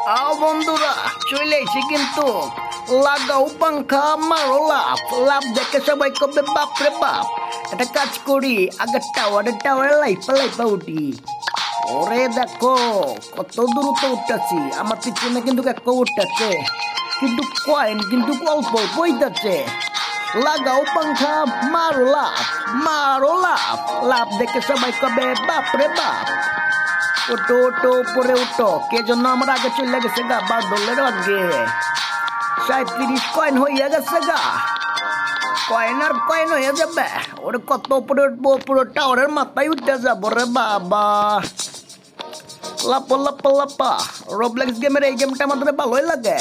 বন্ধুরা চলে এসে কিন্তু লাগাও পাংখা মারো লাভ লাভ দেখে সবাই কবে বাপরে বাপ একটা কাজ করি আগে টাওয়ারে লাইপা উঠি। ওরে দেখো কত দ্রুত উঠতেছি, আমার পিছনে কিন্তু এক উঠতেছে, কিন্তু কয়েন কিন্তু অল্প বইতেছে। লাগাও পাংখা মারো লাভ লাভ দেখে সবাই কবে বাপরে বাপ। ওটো উপরে উঠো, কে জন্য আমার আগে চলে গেছে গা $12 আগে 37 কয়েন হইয়া গেছে গা। কয়েন আর কয়েন হয়ে যাবে, ওরে কত উপরে উঠবো, পুরো টাওয়ারের মাথায় উঠতে যাবো রে বাবা। লাপা রোবলেক্স গেমের এই গেমটা আমাদের ভালোই লাগে।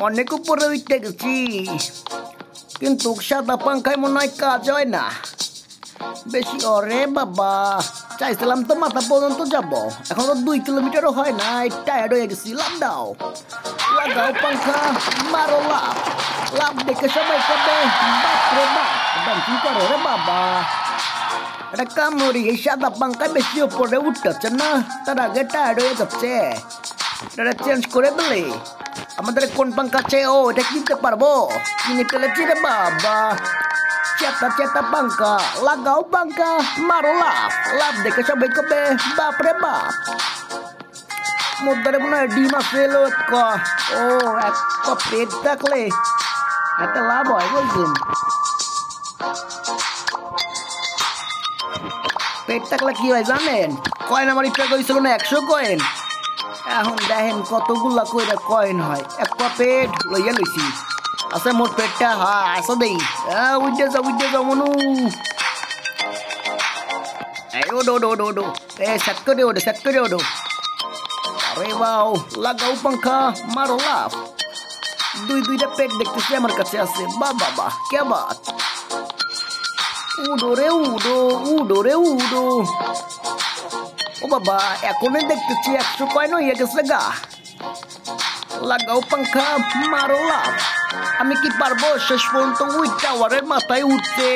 অনেক উপরে উঠতে গেছি, কিন্তু সাদা পাংখায় মনে হয় কাজ হয় না বেশি। ওরে বাবা, চাইছিলাম তো মাথা পর্যন্ত যাব, এখন তো 2 কিলোমিটারও হয় না, টায়ার্ড হয়ে গেছি। লাভ দাও, লাগাও পাংখা মারো লাভ দেখে সবাই কবে বাপরে বাপ ডান্সিং করো রে বাবা। এটা কামড়ি এই সাদা পাংখা বেশি উপরে উঠতেছে না, তার আগে টায়ার্ড হয়ে যাচ্ছে। এটা চেঞ্জ করে দিলে আমাদের কোন পাংখা আছে, ও এটা কিনতে পারবো, কিনে ফেলেছি রে বাবা। চেতা পাংখা লাগাও পাংখা মারো লাভ দেখে সবাই কবে বাপরে বাপ। মধ্যে মনে হয় ডিম আছে ও এক পেট থাকলে একটা লাভ হয় বলছেন। পেট থাকলে কি হয় জানেন, কয়েন আমার ইচ্ছা করেছিল না 100 কয়েন, এখন দেখেন কতগুলা কইরা কয়েন হয়। এক পেট লইয়া লইছি, আছে মোট পেটটা আসো দেই। উঠে যাও মনু, ওডো সেট করে ওডো। আরে বাও, লাগাও পাংখা মারো লাভ। দুইটা পেট দেখতেছি আমার কাছে আছে, বাবা কে বাত। উডো রে উডো। ও বাবা, এখনই দেখতেছি 100 কয়েন হয়ে গেছে গা। লাগাও পাংখা মারো লাভ। আমি কি পারবো শেষ পর্যন্ত ওই টাওয়ারের মাথায় উঠতে?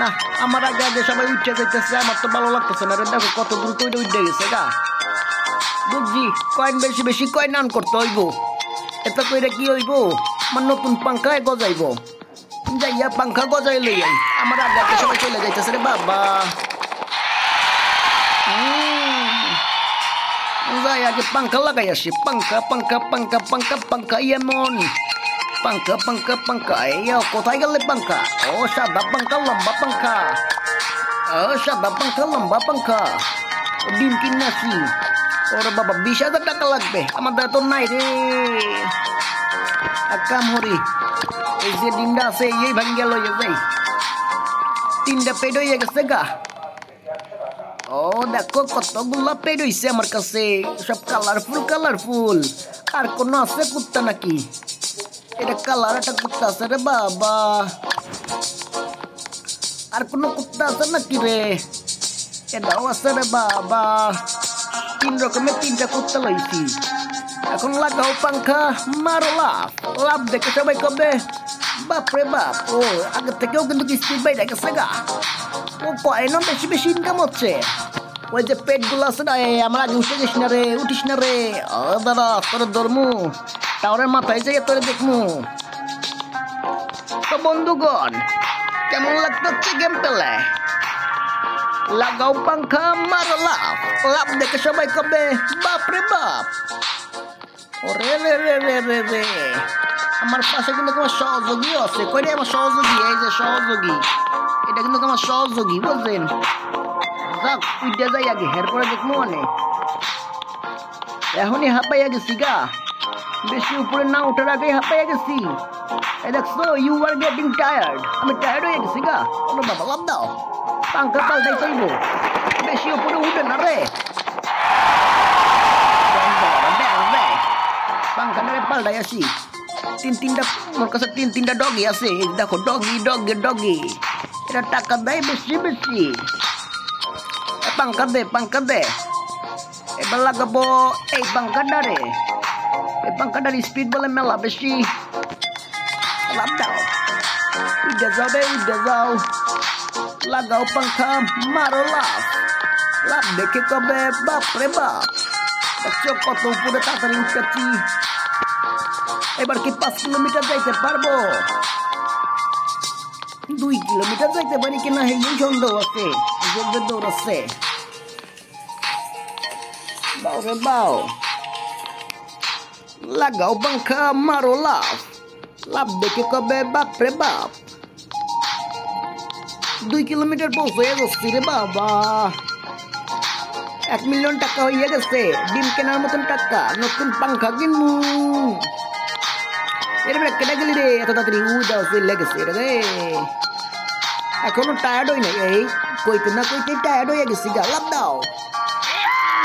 না, আমার আগে সবাই উঠে যাইতেছে, আমার তো ভালো লাগতেছে না রে। দেখো কত দ্রুত উঠে গেছে গা। বুঝছি, কয়েন বেশি কয়েন আন করতে হইব, এত কইরা কি হইব, আমার নতুন পাংখায় গজাইব। যাইয়া পাংখা গজাই লই আই, আমার আগে সবাই চলে যাইতেছে রে বাবা। যাই আগে পাংখা লাগাই আসি, পাংখা এমন পাংখা। এই কোথায় গেলে পাংখা? ও সাদা পাংখা লম্বা পাংখা। ডিম কিনে আসি। ওরে বাবা, 20,000 টাকা লাগবে, আমাদের তো নাই রে। এক কাম হরি, এই যে ডিমটা আছে এই ভাঙ্গিয়া লইয়া যাই। 3টা পেট হয়ে গেছে গা। ও দেখো কতগুলা পেট হইছে আমার কাছে, সব কালারফুল। আর কোন আছে কুত্তা নাকি? এটা কালার একটা কুত্তা আছে রে বাবা। আর কোন কুত্তা আছে নাকি রে? এটাও আছে রে বাবা। 3 রকমের 3টা কুত্তা লইছি। এখন লাগাও পাংখা মারো লাভ দেখে সবাই কবে বাপরে বাপ। ও আগের থেকেও কিন্তু স্পিড বাইরে গেছে গা। ও কয়েনও বেশি ইনকাম হচ্ছে। ওই যে পেটগুলো আছে না, আমার আগে উঠিস না রে। দাদা তোর ধর্মু টাওয়ারের মাথায় যাই তোরে দেখমু। তো বন্ধুগণ, কেমন লাগতেছে গেম পেলে? লাগাও পাংখা মারো লাভ দেখে সবাই কবে বাপরে বাপ। ওরে রে আমার পাশে কিন্তু তোমার সহযোগী আছে। কইরে আমার সহযোগী, এই যে সহযোগী, এটা কিন্তু আমার সহযোগী বুঝলেন। যাক উঠে যাই আগে, এরপরে দেখবো অনেক। এখনই হাঁপাইয়া গেছি গা, বেশি উপরে না ওঠার আগে হাঁপাইয়া গেছি। এই দেখছো, ইউ আর গেটিং টায়ার্ড, আমি টায়ার্ড হয়ে গেছি গা। ওরে বাবা, লাভ দাও, পাংখা পাল্টাই চাইব, বেশি উপরে উঠে না রে। পাংখা মেরে পাল্টাই আসি। 3টা মোর কাছে 3টা ডগি আছে, দেখো ডগি। এটা টাকা দেয় বেশি। পাংখা দে। এবার লাগাবো এই পাংখাটারে। এই পাংখাটার স্পিড বলে মেলা বেশি। লাভ দাও, উঠে যাও। লাগাও পাংখা মারো লাভ। লাভ দেখে কবে বাপ রে বাপ, দেখছো কত উপরে তাড়াতাড়ি উঠতেছি। এবার কি 5 কিলোমিটার যাইতে পারবো? 2 কিলোমিটার যাইতে পারি কিনা এই সন্দেহ আছে। জোরে দৌড়াচ্ছে, বাও রে বাও। লাগাও পাঙ্খা মারো লাভ, লাভ দেখে কবে বাপ রে বাপ। 2 কিলোমিটার পৌঁছে যাচ্ছি রে বাবা। 1 মিলিয়ন টাকা হয়ে গেছে, ডিম কেনার মতন টাকা। নতুন পাঙ্খা কিনবো। এরপরে কেটে গেলি রে এত তাড়াতাড়ি? দাও চলে গেছে রে, এখনো টায়ার্ড হই নাই। এই কইতে না কইতে টায়ার্ড হয়ে গেছি গা। লাভ দাও,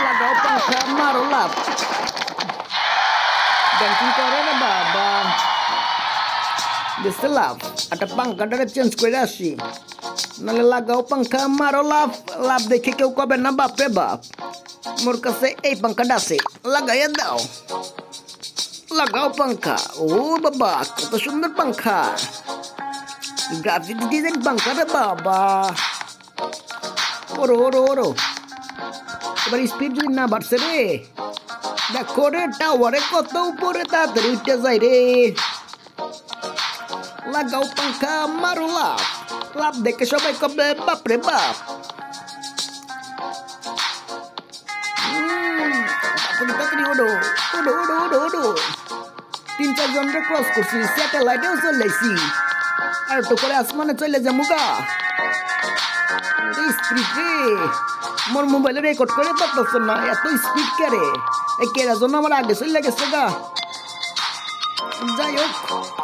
লাগাও পাঙ্খা মারো লাভ। ড্যান্সিং করে রে বাবা। বুঝতে লাভ, একটা পাঙ্খাটা চেঞ্জ করে আসি, নাহলে লাগাও পাঙ্খা মারো লাভ। লাভ দেখে কেউ কবে না বাপ রে বাপ। মোর কাছে এই পাঙ্খাটা আছে, লাগাইয়া দাও। লাগাও পাঙ্খা। ও বাবা কত সুন্দর পাঙ্খা, গ্রাফিক ডিজাইন পাঙ্খা রে বাবা। ওরো ওরো ওরো, এবার স্পিড যদি না বাড়ছে রে, দেখো রে টাওয়ারে কত উপরে তাড়াতাড়ি উঠে যায় রে। লাগাও পাঙ্খা মারো লাভ, লাভ দেখে সবাই কবে বাপ রে বাপ। তাড়াতাড়ি ওড়ো ওড়ো ওড়ো ওড়ো ওড়ো। 3-4 জনরে ক্রস করছি, স্যাটেলাইটেও চলে আইছি। আর তো করে আসমানে চলে যাবো গা। স্পিড রে, মোর মোবাইলে রেকর্ড করে পারতেছ না, এত স্পিড কে রে। এই কেরা জন্য আমার আগে চলে গেছে গা। যাই হোক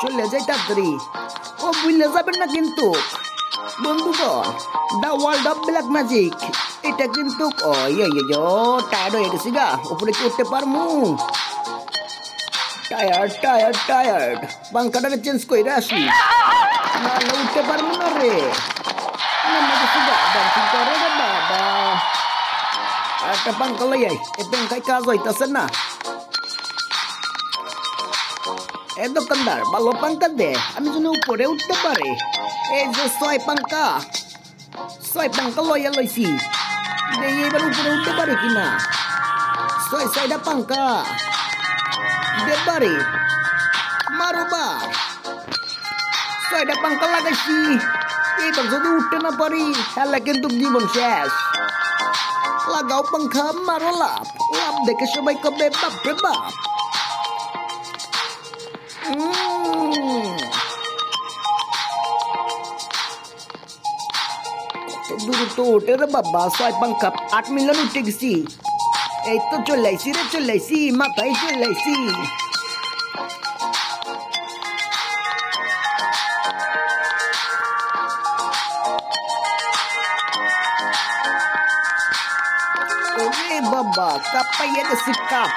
চলে যাই তাড়াতাড়ি। ও বুঝলে যাবেন না কিন্তু বন্ধুগণ, the world of black magic এটা কিন্তু টায়ার্ড হয়ে গেছি গা। উপরে কি উঠতে পারমু? Tired tired tired. পাঙ্খাটা চেঞ্জ করে আসি, নাহলে উঠতে পারবো না রে। করে রে বাবা, একটা পাঙ্খা লই আই। এই পাঙ্খায় কাজ হইতাছে না। এ দোকানদার ভালো পাঙ্খা দে, আমি যেন উপরে উঠতে পারে। এই যে 6 পাঙ্খা, 6 পাঙ্খা লইয়া লইছি, এবার উপরে উঠতে পারে কিনা। 6টা পাঙ্খা দে পারে মারো বার। 6টা পাঙ্খা লাগাইছি, এবার যদি উঠতে না পারি তাহলে কিন্তু জীবন শেষ। লাগাও পাঙ্খা মারো লাভ, লাভ দেখে সবাই কবে বাপ রে বাপ। কত দূর তো ওঠে রে বাবা। 6 পাঙ্খা 8 মিলিয়ন উঠে গেছি। এই তো চলে আইসি রে, চলে আইসি, মাথায় চলে আইসি। ওরে বাবা কাপ পাইয়া গেছি, কাপ।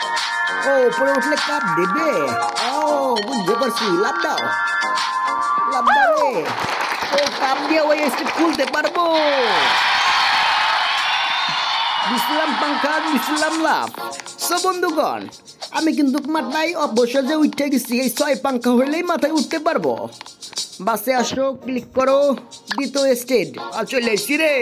ও উপরে উঠলে কাপ দেবে। ও বুঝতে পারছি, লাভ দাও, লাভ দাও রে। ও কাপ দিয়ে ওই স্টিক খুলতে পারবো। দিছিলাম পাঙ্খা, দিছিলাম লাভ। সো বন্ধুগণ, আমি কিন্তু মাথায় অবশ্যই যে উঠে গেছি। এই 6 পাঙ্খা হইলেই মাথায় উঠতে পারবো। বাসে আসো, ক্লিক করো, দ্বিতীয় স্টেজ। আর চলে এসছি রে।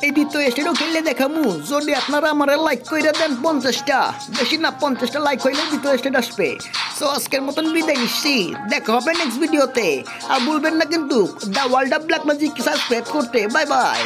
এই দ্বিতীয় স্টেজও খেললে দেখামু। যদি আপনারা আমার লাইক করে দেন 50টা, বেশি না 50টা লাইক হইলে দ্বিতীয় স্টেজ আসবে। সো আজকের মতন বিদায় নিচ্ছি, দেখা হবে নেক্সট ভিডিওতে। আর ভুলবেন না কিন্তু the world of black magic subscribe করতে। Bye by.